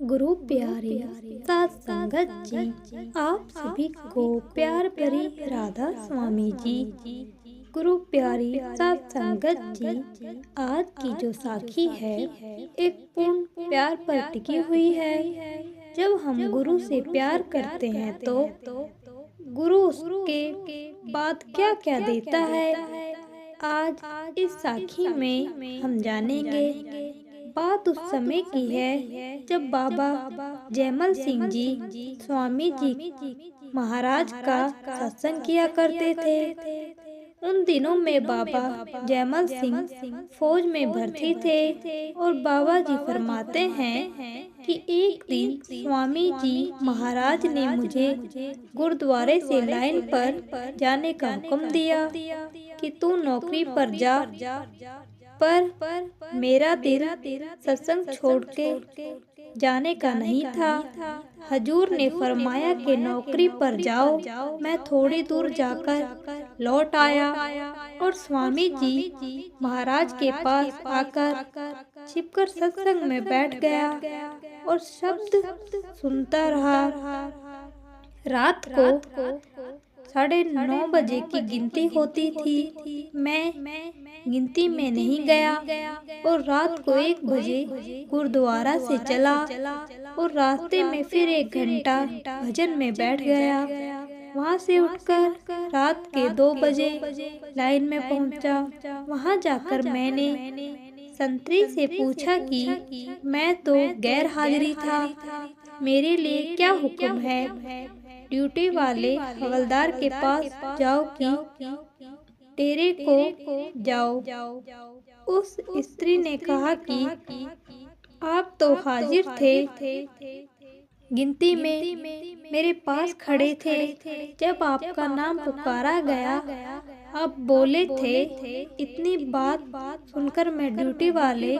गुरु प्यारे साथ संगत जी, आप सभी को प्यार भरी राधा स्वामी जी। गुरु प्यारी साथ संगत जी, आज की जो साखी है एक पूर्ण प्यार पर टिकी हुई है। जब हम गुरु से प्यार करते हैं तो गुरु उसके बाद क्या क्या देता है, आज इस साखी में हम जानेंगे। बात उस समय की है जब बाबा जयमल सिंह जी स्वामी जी महाराज का सत्संग किया करते थे। उन दिनों में बाबा जयमल सिंह फौज में भर्ती थे और बाबा जी फरमाते हैं कि एक दिन स्वामी जी महाराज ने मुझे गुरुद्वारे से लाइन पर जाने का हुक्म दिया कि तू नौकरी पर जा। पर मेरा दिल सत्संग छोड़ के जाने का नहीं था। हजूर ने फरमाया कि नौकरी पर जाओ। मैं थोड़ी दूर जाकर लौट आया और स्वामी जी महाराज के पास आकर छिपकर सत्संग में बैठ गया और शब्द सुनता रहा। रात को 9:30 बजे की गिनती होती थी। मैं गिनती में नहीं गया और रात को 1 बजे गुरुद्वारा से चला और रास्ते में फिर 1 घंटा भजन में बैठ गया। वहाँ से उठकर रात के 2 बजे लाइन में पहुँचा। वहाँ जाकर मैंने संतरी से पूछा कि मैं तो गैर हाजिरी था, मेरे लिए क्या हुक्म है। ड्यूटी वाले हवलदार के पास जाओ कि डेरे को जाओ। उस स्त्री ने कहा कि आप तो हाजिर थे, गिनती में मेरे पास खड़े थे। जब आपका नाम पुकारा गया आप बोले थे। इतनी बात सुनकर मैं ड्यूटी वाले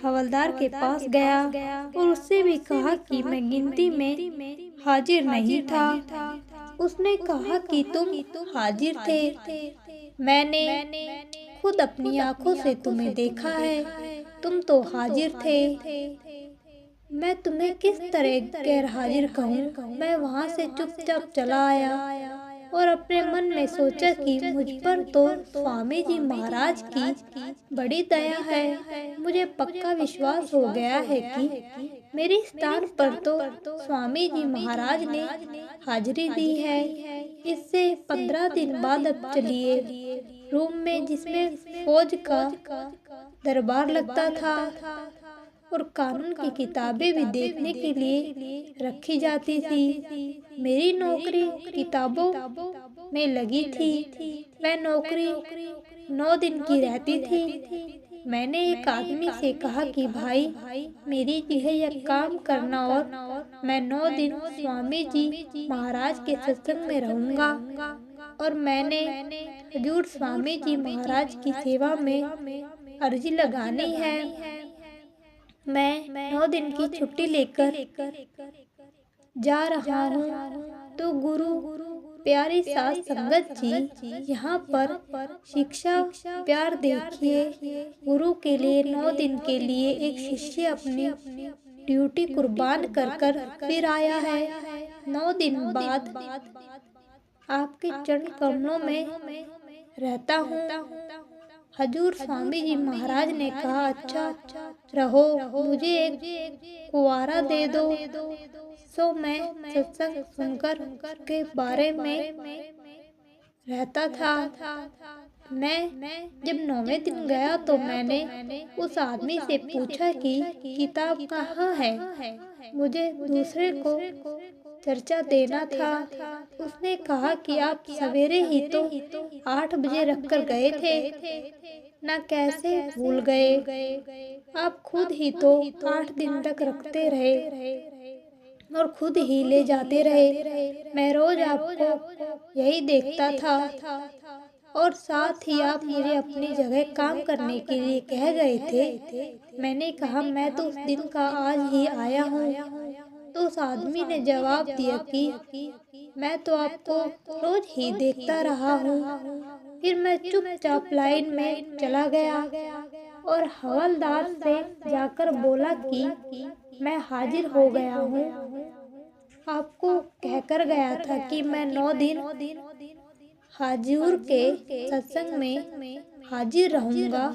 हवलदार के पास गया और उससे भी कहा कि मैं गिनती में हाजिर नहीं था। उसने कहा कि तुम हाजिर थे, मैंने खुद अपनी आंखों से तुम्हें देखा है, तुम तो हाजिर थे। मैं तुम्हें किस तरह गैर हाजिर कहूँ। मैं वहाँ से चुपचाप चला आया और अपने मन में सोचा कि मुझ पर तो स्वामी जी महाराज की बड़ी दया है। मुझे पक्का विश्वास हो गया है कि मेरे स्थान पर तो स्वामी जी महाराज ने हाजिरी दी है। इससे 15 दिन बाद अब चलिए रूम में जिसमें फौज का दरबार लगता था और कानून की किताबें भी देखने के लिए रखी जाती थी। मेरी नौकरी किताबों में लगी थी। वह नौकरी 9 दिन की रहती थी। मैंने एक आदमी से कहा कि भाई मेरी यह एक काम करना और मैं 9 दिन स्वामी जी महाराज के सत्संग में रहूंगा और मैंने हजूर स्वामी जी महाराज की सेवा में अर्जी लगानी है। मैं 9 दिन की छुट्टी लेकर जा रहा हूँ। तो गुरु प्यारी साथ संगत जी, यहाँ पर शिक्षा प्यार देखिए। गुरु के लिए 9 दिन के लिए एक शिष्य अपनी ड्यूटी कुर्बान कर फिर आया है। 9 दिन बाद आपके चरण कमलों में रहता हूँ। हजूर स्वामी जी महाराज ने कहा अच्छा रहो, मुझे एक कुंवारा दे दो। सो मैं सत्संग सुनकर के बारे में रहता था। मैं जब 9वें दिन गया तो मैंने उस आदमी से पूछा कि किताब कहाँ है, मुझे दूसरे को चर्चा देना था। उसने कहा कि आप सवेरे ही तो 8 बजे रखकर गए थे, ना कैसे भूल गए। आप खुद ही तो 8 दिन तक रखते रहे और खुद ही ले जाते रहे। मैं रोज आपको यही देखता था और साथ ही आप मुझे अपनी जगह काम करने के लिए कह गए थे। मैंने कहा मैं तो उस दिन का आज ही आया हूँ। तो उस आदमी ने जवाब दिया कि मैं तो आपको रोज ही देखता रहा हूँ। फिर मैं चुपचाप लाइन में चला गया और हवलदार से जाकर बोला कि मैं हाजिर हो गया हूँ। आपको कहकर गया था कि मैं 9 दिन हाजूर के सत्संग में हाजिर रहूँगा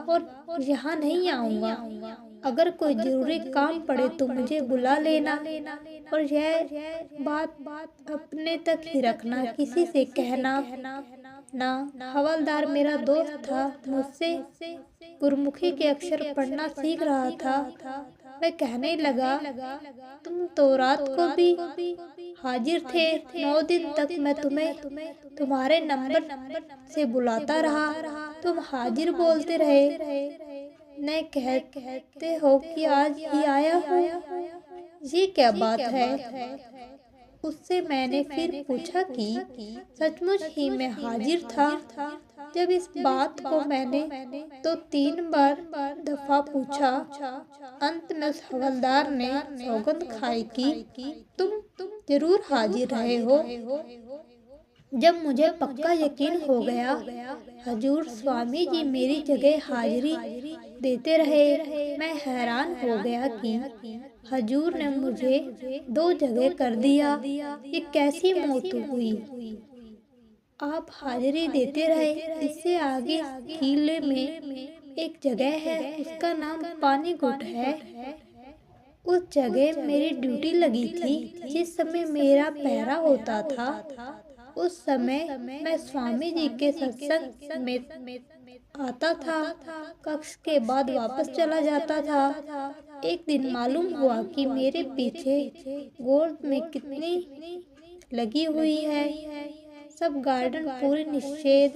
और यहाँ नहीं आऊँगा। अगर कोई ज़रूरी काम पड़े तो मुझे बुला लेना, और यह बात अपने तक ही रखना, किसी से कहना ना। हवलदार मेरा दोस्त था, मुझसे गुरमुखी के अक्षर पढ़ना सीख रहा था। मैं कहने लगा, तुम तो रात को भी हाजिर थे, 9 दिन तक मैं तुम्हें तुम्हारे नंबर से बुलाता रहा, तुम हाजिर बोलते रहे, न कहते हो कि आज ही आया हूँ। ये क्या बात है? उससे मैंने फिर पूछा कि सचमुच ही मैं हाजिर था। जब इस बात को मैंने तो 3 बार दफा पूछा, अंत में उस हवलदार ने सौगंध खाई कि तुम जरूर हाजिर रहे हो। जब मुझे पक्का यकीन हो गया, हजूर स्वामी जी मेरी जगह हाजिरी देते रहे। मैं हैरान हो गया कि हजूर ने मुझे 2 जगह कर दिया। ये कैसी मौत हुई? आप हाजिरी देते रहे। इससे आगे किले में एक जगह है, उसका नाम पानी गुट है। उस जगह मेरी ड्यूटी लगी थी। जिस समय मेरा पहरा होता था, उस समय मैं स्वामी जी के सत्संग में आता था, कक्ष के बाद वापस चला जाता था। एक दिन मालूम हुआ कि मेरे पीछे गोद में कितनी लगी हुई है। सब गार्डन पूरी निषेध,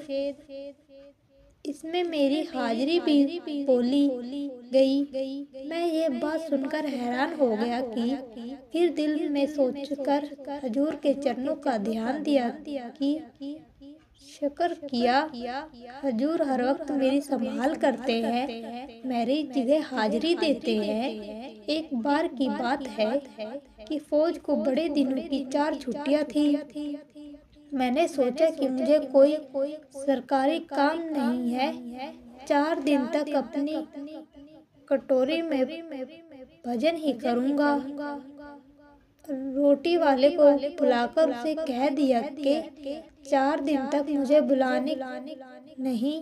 इसमें मेरी हाजिरी भी बोली गई। मैं ये बात सुनकर हैरान हो गया कि फिर दिल में सोचकर हजूर के चरणों का ध्यान दिया कि शुक्र किया, हजूर हर वक्त मेरी संभाल करते हैं, मेरी जगह हाजिरी देते हैं। एक बार की बात है कि फौज को बड़े दिनों की 4 छुट्टियां थी। मैंने सोचा कि मुझे कोई सरकारी काम नहीं है, 4 दिन तक अपनी कटोरी में भजन ही करूँगा। रोटी वाले को बुलाकर उसे कह दिया कि 4 दिन तक मुझे बुलाने नहीं,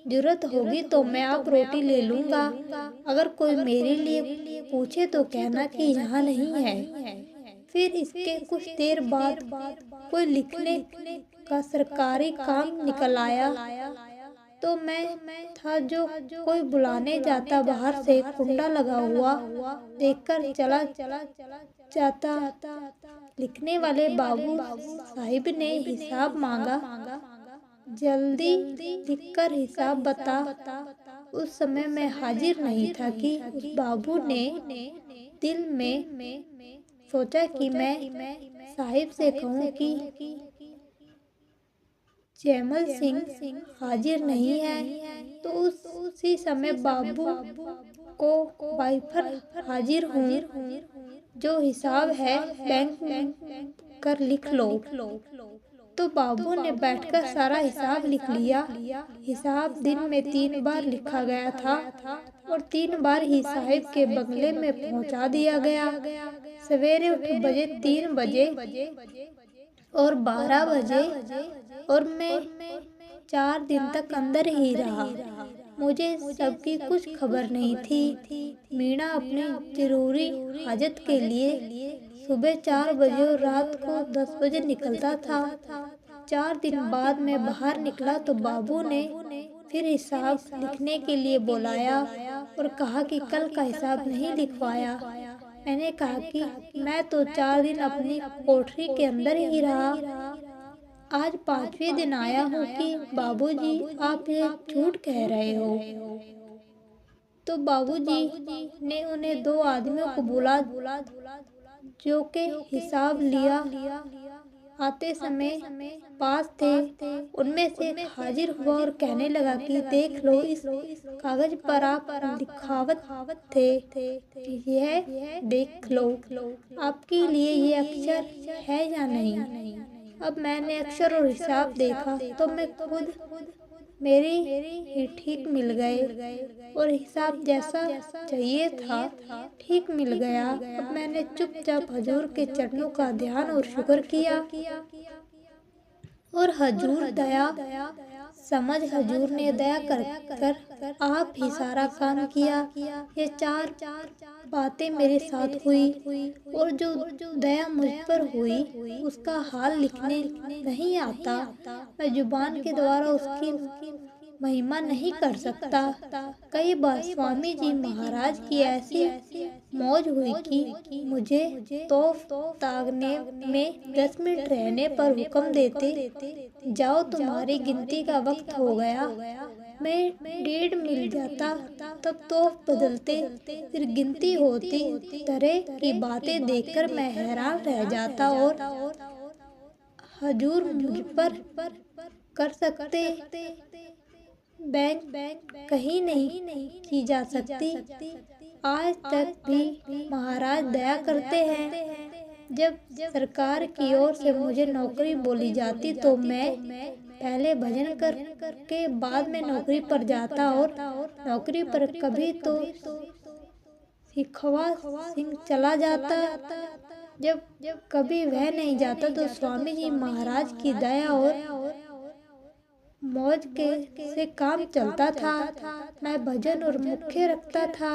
जरूरत होगी तो मैं आप रोटी ले लूँगा। अगर कोई मेरे लिए पूछे तो कहना कि यहाँ नहीं है। फिर इसके कुछ देर बाद कोई लिखने का सरकारी काम निकल आया, तो मैं था जो कोई बुलाने जाता, बाहर से कुंडा लगा हुआ देखकर चला जाता। लिखने वाले बाबू साहिब ने हिसाब मांगा, जल्दी लिखकर हिसाब बता। उस समय मैं हाजिर नहीं था कि उस बाबू ने दिल में सोचा कि मैं साहिब से कहूँ कि जैमल सिंह हाजिर नहीं है। तो उसी समय बाबू को वाइफर हाजिर हूँ, जो हिसाब है बैंक कर लिख लो। तो बाबू ने बैठकर सारा हिसाब लिख लिया। हिसाब दिन में 3 बार लिखा गया था और 3 बार ही साहिब के बंगले में पहुंचा दिया गया। सवेरे उठ बजे 3 बजे और 12 बजे, और मैं 4 दिन तक अंदर ही रहा। मुझे सबकी कुछ खबर नहीं थी। मीणा अपनी जरूरी हाजत के लिए सुबह 4 बजे और रात को 10 बजे निकलता था। 4 दिन बाद मैं बाहर निकला तो बाबू ने फिर हिसाब लिखने के लिए बुलाया और कहा कि कल का हिसाब नहीं लिखवाया। मैंने कहा कि मैं तो 4 दिन अपनी कोठरी के अंदर ही रहा, आज 5वें दिन आया हूँ कि बाबूजी आप ये झूठ कह रहे हो। तो बाबूजी ने उन्हें 2 आदमियों को बुला जो के हिसाब लिया आते समय पास थे। उनमें से एक हाजिर हुआ और कहने लगा कि देख लो, इस कागज पर आप लिखावट थे, यह देख लो आपके लिए ये अक्षर है या नहीं। अब मैंने अक्षर और हिसाब देखा तो मैं खुद मेरे ही ठीक मिल गए और हिसाब जैसा चाहिए था ठीक मिल गया। अब मैंने चुपचाप हजूर के चरणों का ध्यान और शुक्र किया और हजूर दया समझ हजूर ने दया कर आप ही सारा काम किया। ये चार बातें मेरे साथ हुई और जो दया मुझ पर हुई उसका हाल लिखने नहीं आता। मैं जुबान के द्वारा उसकी महिमा नहीं कर सकता। कई बार स्वामी जी महाराज की ऐसी मौज हुई कि मुझे तोफ तागने में 10 मिनट रहने पर हुक्म देते, जाओ तुम्हारी गिनती का वक्त हो गया। मैं 1.5 मिल जाता, तब तोफ बदलते, फिर गिनती होती। तरह की बातें देखकर मैं हैरान रह जाता और हजूर मुझ पर कर सकते बैंक कहीं नहीं की जा सकती। आज तक भी महाराज दया करते हैं। जब सरकार की ओर से मुझे नौकरी बोली जाती तो मैं पहले भजन के बाद में नौकरी पर जाता और नौकरी पर कभी तो सिखवा सिंह चला जाता। जब कभी वह नहीं जाता तो स्वामी जी महाराज की दया और मौज से काम चलता था। मैं भजन और मुख्य रखता था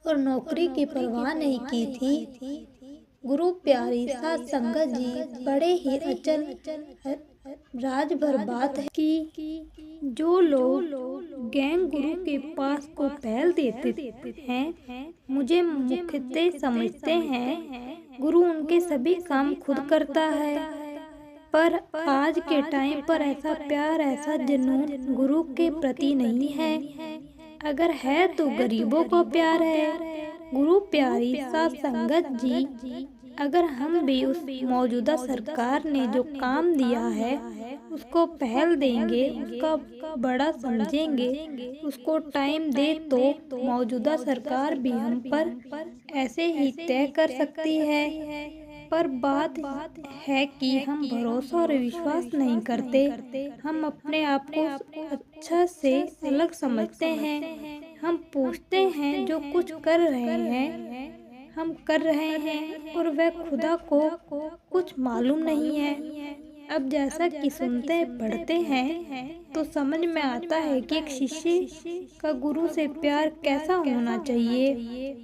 और नौकरी की परवाह नहीं की थी। गुरु प्यारी साध संगत जी बड़े ही अचल राज भर बात है कि जो लोग गैंग गुरु के पास को पहल देते हैं, मुझे मुख्यतः समझते हैं। गुरु उनके सभी काम खुद करता है, पर आज के टाइम पर ऐसा प्यार, ऐसा जुनून गुरु के प्रति नहीं है। अगर है तो गरीबों को प्यार है। गुरु प्यारी साध संगत जी, अगर हम भी उस मौजूदा सरकार ने जो काम दिया है उसको पहल देंगे, उसका बड़ा समझेंगे, उसको टाइम दे तो मौजूदा सरकार भी हम पर ऐसे ही तय कर सकती है। पर बात है कि हम भरोसा और विश्वास नहीं करते। हम अपने आप को अच्छा से अलग समझते हैं। हम पूछते हैं जो कुछ कर रहे हैं हम कर रहे हैं और वह खुदा को कुछ मालूम नहीं है। अब जैसा कि सुनते पढ़ते हैं तो समझ में आता है कि एक शिष्य का गुरु से प्यार कैसा होना चाहिए।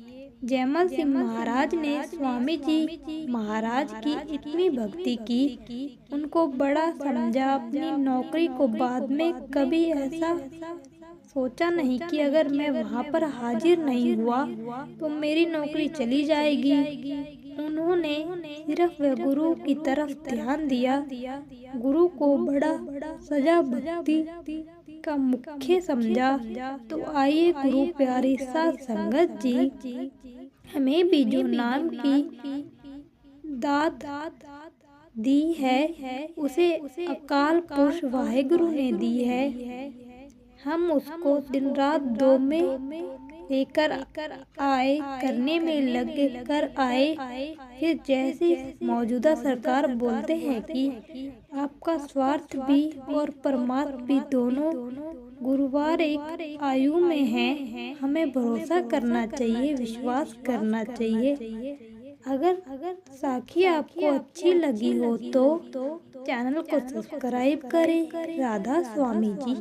जयमल सिंह महाराज ने स्वामी जी महाराज की इतनी भक्ति की, उनको बड़ा समझा। अपनी नौकरी को बाद में कभी ऐसा सोचा नहीं कि अगर मैं वहाँ पर हाजिर नहीं हुआ तो मेरी नौकरी चली जाएगी। उन्होंने सिर्फ वह गुरु की तरफ ध्यान दिया। गुरु को बड़ा सजा भक्ति का मुख्य समझा। तो आइए गुरु प्यारी साध संगत जी, हमें भी जो नाम की दात दी है उसे अकाल पुरुष वाहेगुरु ने दी है। हम उसको दिन रात दो में लेकर आए, करने में लग कर आए। फिर जैसे मौजूदा सरकार बोलते हैं कि आपका स्वार्थ भी और परमात्मा भी दोनों गुरुवार एक आयु में हैं। हमें भरोसा करना चाहिए, विश्वास करना चाहिए। अगर साखी आपको अच्छी लगी हो तो चैनल को सब्सक्राइब करें। राधा स्वामी जी।